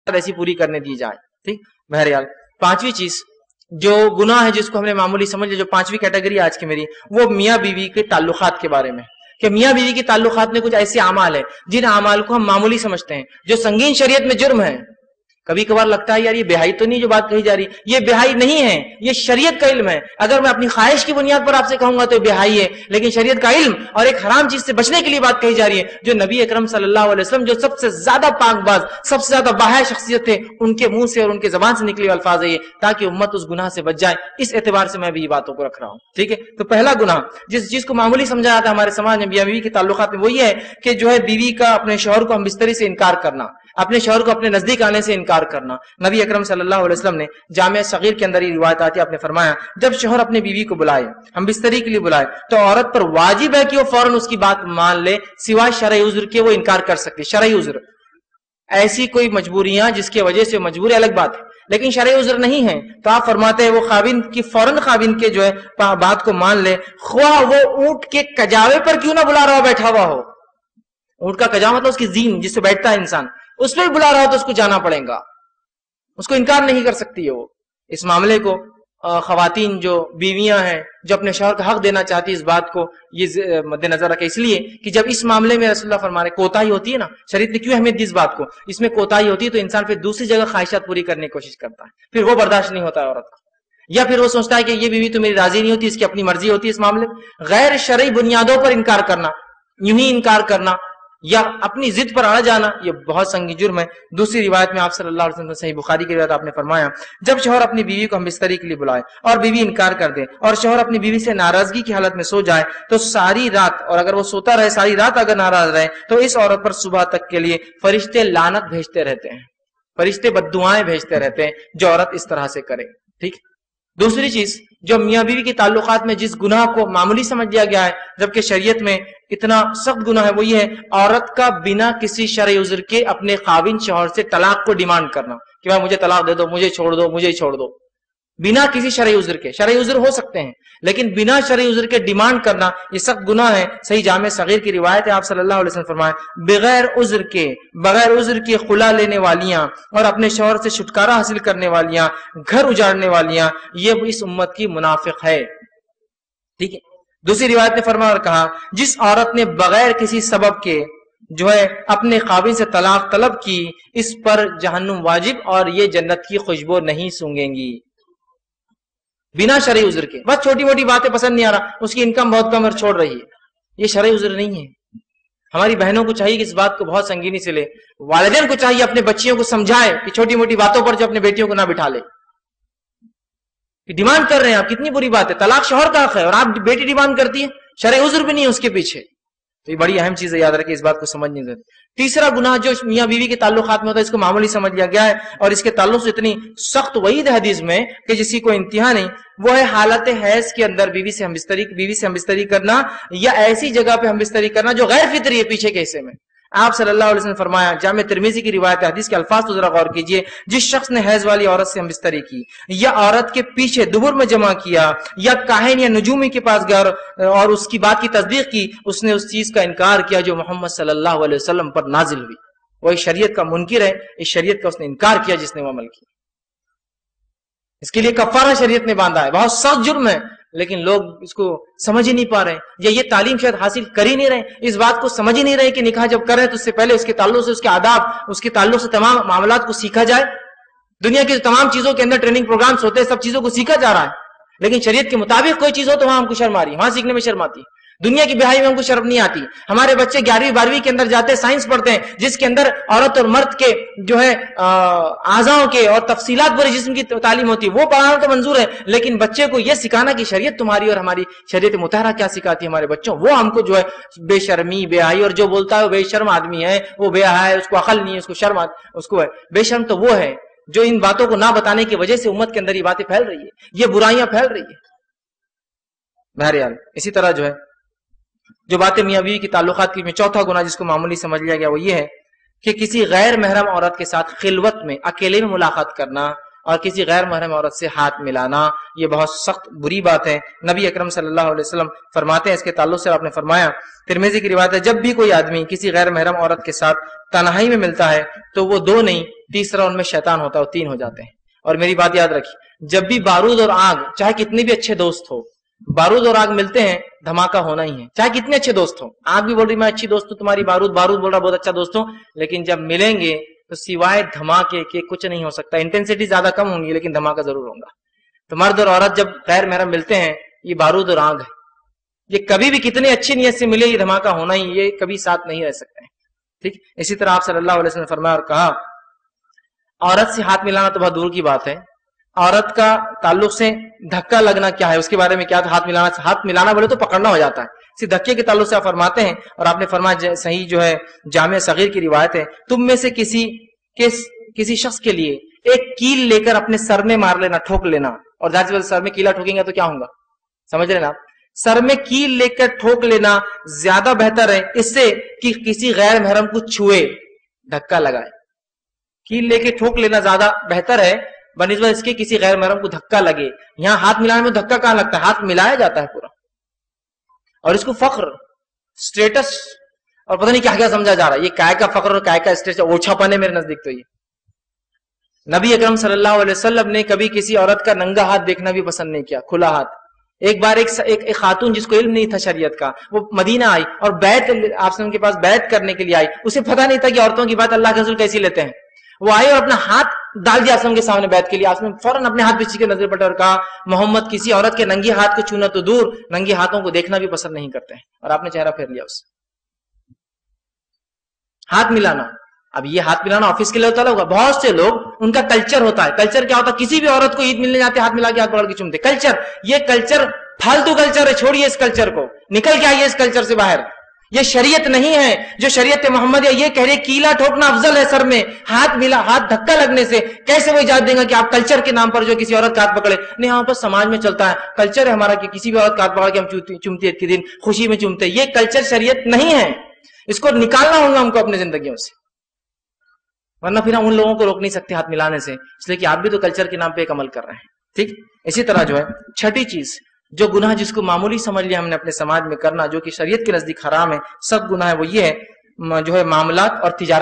ऐसी पूरी करने दी जाए। ठीक, बहरहाल पांचवी चीज जो गुनाह है जिसको हमने मामूली समझ लिया, जो पांचवी कैटेगरी आज की मेरी, वो मियाँ बीवी के ताल्लुकात के बारे में, कि मियाँ बीवी के ताल्लुकात में कुछ ऐसे अमाल है जिन अमाल को हम मामूली समझते हैं, जो संगीन शरीयत में जुर्म है। कभी कभार लगता है यार ये बेहाई तो नहीं जो बात कही जा रही, ये बेहाई नहीं है, ये शरीयत का इल्म है। अगर मैं अपनी ख्वाहिश की बुनियाद पर आपसे कहूंगा तो बेहाई है, लेकिन शरीयत का इल्म और एक हराम चीज से बचने के लिए बात कही जा रही है, जो नबी अकरम सल्लल्लाहु अलैहि वसल्लम जो सबसे ज्यादा पाकबाज, सबसे ज्यादा बाहर शख्सियत थे, उनके मुंह से और उनके जबान से निकले अल्फाज है ये, ताकि उम्मत उस गुनाह से बच जाए। इस एतबार से मैं भी ये बातों को रख रहा हूं। ठीक है, तो पहला गुनाह जिस चीज को मामूली समझा जाता है हमारे समाज में मियां बीवी के ताल्लुकात में, वो ये है कि जो है बीवी का अपने शौहर को हम बिस्तरी से इनकार करना, अपने शौहर को अपने नजदीक आने से इनकार करना। नबी अकरम सल्लल्लाहु अलैहि वसल्लम ने जामिया सगीर के अंदर ये रिवायत आती है, आपने फरमाया जब शौहर अपने बीवी को बुलाए, हम बिस्तरी के लिए बुलाए, तो औरत पर वाजिब है कि वो फौरन उसकी बात मान ले, सिवाय शरई उज़्र के वो इनकार कर सकती। शरई उज़्र ऐसी कोई मजबूरियां जिसकी वजह से मजबूरी अलग बात है, लेकिन शरई उज़्र नहीं है तो आप फरमाते हैं वो खाविन की फौरन खाविन के जो है बात को मान ले, ख्वाह वो ऊंट के कजावे पर क्यों ना बुला रहा हो, बैठा हुआ हो। ऊंट का कजावा मतलब उसकी जीन जिससे बैठता है इंसान, उस पर बुला रहा हो तो उसको जाना पड़ेगा, उसको इनकार नहीं कर सकती है वो। इस मामले को खवातीन जो बीवियां हैं जो अपने शौहर का हक देना चाहती है, इस बात को ये मद्देनजर रखें, इसलिए कि जब इस मामले में रसूलुल्लाह फरमा रहे कोताही होती है ना, शरीयत ने क्यों अहमियत दी इस बात को, इसमें कोताही होती है तो इंसान फिर दूसरी जगह ख्वाहिशात पूरी करने की कोशिश करता है, फिर वो बर्दाश्त नहीं होता है औरत का, या फिर वो सोचता है कि ये बीवी तो मेरी राजी नहीं होती, इसकी अपनी मर्जी होती है। इस मामले में गैर शरई बुनियादों पर इनकार करना, यूं ही इनकार करना या अपनी जिद पर अड़ जाना, ये बहुत संगीन जुर्म है। दूसरी रिवायत में आप सल्लल्लाहु अलैहि वसल्लम सही बुखारी की रिवायत आपने फरमाया जब शौहर अपनी बीवी को हम बिस्तरी के लिए बुलाए और बीवी इनकार कर दे और शौहर अपनी बीवी से नाराजगी की हालत में सो जाए तो सारी रात, और अगर वो सोता रहे सारी रात अगर नाराज रहे, तो इस औरत पर सुबह तक के लिए फरिश्ते लानत भेजते रहते हैं, फरिश्ते बद्दुआएं भेजते रहते हैं जो औरत इस तरह से करे। ठीक, दूसरी चीज जो मियां बीवी के ताल्लुकात में जिस गुनाह को मामूली समझ लिया गया है जबकि शरीयत में इतना सख्त गुनाह है, वो ये है औरत का बिना किसी शरई उज़्र के अपने खाविन शौहर से तलाक को डिमांड करना कि भाई मुझे तलाक दे दो, मुझे छोड़ दो, मुझे छोड़ दो, बिना किसी शरई उज़्र के। शरई उज़्र हो सकते हैं लेकिन बिना शरई उज़्र के डिमांड करना ये सख्त गुनाह है। सही जामे सगीर की रिवायत है, आप सल्लल्लाहु अलैहि वसल्लम फरमाए बगैर उज़्र के खुला लेने वालियां और अपने शौहर से छुटकारा हासिल करने वालियां, घर उजाड़ने वालियां, ये इस उम्मत की मुनाफिक है। ठीक है, दूसरी रिवायत ने फरमाया और कहा जिस औरत ने बगैर किसी सबब के जो है अपने खाविन से तलाक तलब की, इस पर जहन्नुम वाजिब और ये जन्नत की खुशबू नहीं सूंघेंगी। बिना शरई उज़्र के, बस छोटी मोटी बातें पसंद नहीं आ रहा, उसकी इनकम बहुत कम और छोड़ रही है, ये शरई उज़्र नहीं है। हमारी बहनों को चाहिए कि इस बात को बहुत संगीनी से ले, वालिदैन को चाहिए अपने बच्चियों को समझाए कि छोटी मोटी बातों पर जो अपने बेटियों को ना बिठा ले। डिमांड कर रहे हैं आप, कितनी बुरी बात है, तलाक शौहर का हक है और आप बेटी डिमांड करती है, शरई उज़्र भी नहीं है उसके पीछे, तो ये बड़ी अहम चीज है, याद रखिए, इस बात को समझनी जरूरी। तीसरा गुनाह जो मियां बीवी के ताल्लुकात में होता है इसको मामूली समझ लिया गया है और इसके ताल्लुक से इतनी सख्त वईद है हदीस में कि जिसकी कोई इंतहा नहीं, वो है हालत हैज के अंदर बीवी से हम बिस्तरी करना या ऐसी जगह पे हम बिस्तरी करना जो गैर फितरी है पीछे के हिस्से में। आप सल्लल्लाहु अलैहि वसल्लम फरमाया, जामे तिर्मिज़ी की रिवायत है, हदीस के अल्फाज तो जरा गौर कीजिए, जिस शख्स ने हैज वाली औरत से हम बिस्तरी की या औरत के पीछे दुबुर में जमा किया या काहिन या नजूमी के पास गया और उसकी बात की तस्दीक की, उसने उस चीज का इनकार किया जो मोहम्मद सल्लल्लाहु अलैहि वसल्लम पर नाजिल हुई। वही शरीयत का मुनकिर है, इस शरीयत का उसने इनकार किया जिसने वो अमल किया। इसके लिए कफारा शरीयत ने बांधा है, बहुत सख्त जुर्म है, लेकिन लोग इसको समझ ही नहीं पा रहे या ये तालीम शायद हासिल कर ही नहीं रहे, इस बात को समझ ही नहीं रहे कि निकाह जब करें तो उससे पहले उसके ताल्लुक से, उसके आदाब, उसके ताल्लुक से तमाम मामलात को सीखा जाए। दुनिया की तमाम चीजों के अंदर ट्रेनिंग प्रोग्राम्स होते हैं, सब चीजों को सीखा जा रहा है, लेकिन शरीयत के मुताबिक कोई चीज हो तो वहां हमको शर्म आ रही है, वहां सीखने में शर्म आती है। दुनिया की बेहाई में हमको शर्म नहीं आती। हमारे बच्चे 11वीं 12वीं के अंदर जाते हैं, साइंस पढ़ते हैं जिसके अंदर औरत और मर्द के जो है आज़ाओं के और तफसीलात पूरे जिस्म की तालीम होती है, वो पढ़ाना तो मंजूर है, लेकिन बच्चे को यह सिखाना कि शरीयत तुम्हारी और हमारी शरीयत मुतहरा क्या सिखाती है हमारे बच्चों, वो हमको जो है बेशर्मी बेहाई, और जो बोलता है वो बेशर्म आदमी है, वो बेहाया है, उसको अकल नहीं है, उसको शर्म, उसको है बेशर्म, तो वो है जो इन बातों को ना बताने की वजह से उम्मत के अंदर ये बातें फैल रही है, ये बुराइयां फैल रही है। बहरहाल इसी तरह जो है जो बातें मियां बीवी की ताल्लुकात की में चौथा गुनाह जिसको मामूली समझ लिया गया वो ये है कि किसी गैर महरम औरत के साथ खिलवत में अकेले में मुलाकात करना और किसी गैर महरम औरत से हाथ मिलाना, ये बहुत सख्त बुरी बात है। नबी अकरम सल्लल्लाहु अलैहि वसल्लम फरमाते हैं, इसके ताल्लुक से आपने फरमाया, तिर्मिज़ी की रिवायत है, जब भी कोई आदमी किसी गैर महरम औरत के साथ तन्हाई में मिलता है तो वो दो नहीं तीसरा उनमें शैतान होता है, 3 हो जाते हैं। और मेरी बात याद रखिए, जब भी बारूद और आग, चाहे कितने भी अच्छे दोस्त हो, बारूद और आग मिलते हैं, धमाका होना ही है, चाहे कितने अच्छे दोस्त हो। आग भी बोल रही मैं अच्छी दोस्त हूं तुम्हारी, बारूद बोल रहा बहुत अच्छा दोस्त हूं, लेकिन जब मिलेंगे तो सिवाय धमाके के कुछ नहीं हो सकता। इंटेंसिटी ज्यादा कम होंगी लेकिन धमाका जरूर होगा। तो मर्द और औरत जब गैर महरम मिलते हैं, ये बारूद और आग है, ये कभी भी कितनी अच्छी नीयत से मिले, ये धमाका होना ही, ये कभी साथ नहीं रह सकते हैं। ठीक, इसी तरह आप सल्लल्लाहु अलैहि वसल्लम ने फरमाया और कहा, औरत से हाथ मिलाना तो बहुत दूर की बात है, औरत का ताल्लुक से धक्का लगना क्या है, उसके बारे में क्या, हाथ मिलाना बोले तो पकड़ना हो जाता है, सिर्फ धक्के के ताल्लुक से आप फरमाते हैं। और आपने फरमाया, सही जो है जामे सगीर की रिवायत है, तुम में से किसी शख्स के लिए एक कील लेकर अपने सर में मार लेना, ठोक लेना, और जाहिर सी सर में कीला ठोकेंगे तो क्या होगा, समझ रहे ना आप, सर में कील लेकर ठोक लेना ज्यादा बेहतर है इससे कि किसी गैर महरम को छुए, धक्का लगाए। कील लेके ठोक लेना ज्यादा बेहतर है बनिस्बत इसके किसी गैर महरम को धक्का लगे। यहां हाथ मिलाने में धक्का कहां लगता है, हाथ मिलाया जाता है पूरा, और इसको फख्र, स्टेटस और पता नहीं क्या क्या समझा जा रहा है। ये काय का फख्र और काय का स्टेटस, ओछापन है मेरे नजदीक। तो ये नबी अकरम सल्लल्लाहु अलैहि वसल्लम ने कभी किसी औरत का नंगा हाथ देखना भी पसंद नहीं किया, खुला हाथ। एक बार एक खातून जिसको इल्म नहीं था शरीयत का, वो मदीना आई और बैत, आपसे उनके पास बैत करने के लिए आई, उसे पता नहीं था कि औरतों की बात अल्लाह के रसूल कैसी लेते हैं। वो आए और अपना हाथ डाल दिया आसम के सामने बैत के लिए, आसम फौरन अपने हाथ पीछे के नजर पलटा और कहा, मोहम्मद किसी औरत के नंगे हाथ को छूना तो दूर, नंगे हाथों को देखना भी पसंद नहीं करते हैं। और आपने चेहरा फेर लिया उससे। हाथ मिलाना, अब ये हाथ मिलाना ऑफिस के लिए होता होगा, बहुत से लोग उनका कल्चर होता है। कल्चर क्या होता है, किसी भी औरत को ईद मिलने जाते हाथ मिला के हाथ पकड़ के चूमते, कल्चर। ये कल्चर फालतू कल्चर है, छोड़िए इस कल्चर को, निकल के आइए इस कल्चर से बाहर। ये शरीयत नहीं है, जो शरीयत मोहम्मद ये कह रहे कीला ठोकना अफजल है सर में, हाथ मिला, हाथ धक्का लगने से कैसे वो इजाजत देगा कि आप कल्चर के नाम पर जो किसी औरत का हाथ पकड़े। नहीं, यहाँ पर समाज में चलता है, कल्चर है हमारा कि किसी भी औरत का हाथ पकड़ के हम चूमती ईद के दिन खुशी में चूमते। ये कल्चर शरीयत नहीं है, इसको निकालना होगा हमको अपनी जिंदगियों से, वरना फिर हम उन लोगों को रोक नहीं सकते हाथ मिलाने से, इसलिए कि आप भी तो कल्चर के नाम पे एक अमल कर रहे हैं। ठीक, इसी तरह जो है छठी चीज, जो गुनाह जिसको मामूली समझ लिया हमने अपने समाज में करना, जो कि शरीयत के नजदीक हराम है, सब गुनाह है, वो ये है जो है मामलात और तिजारत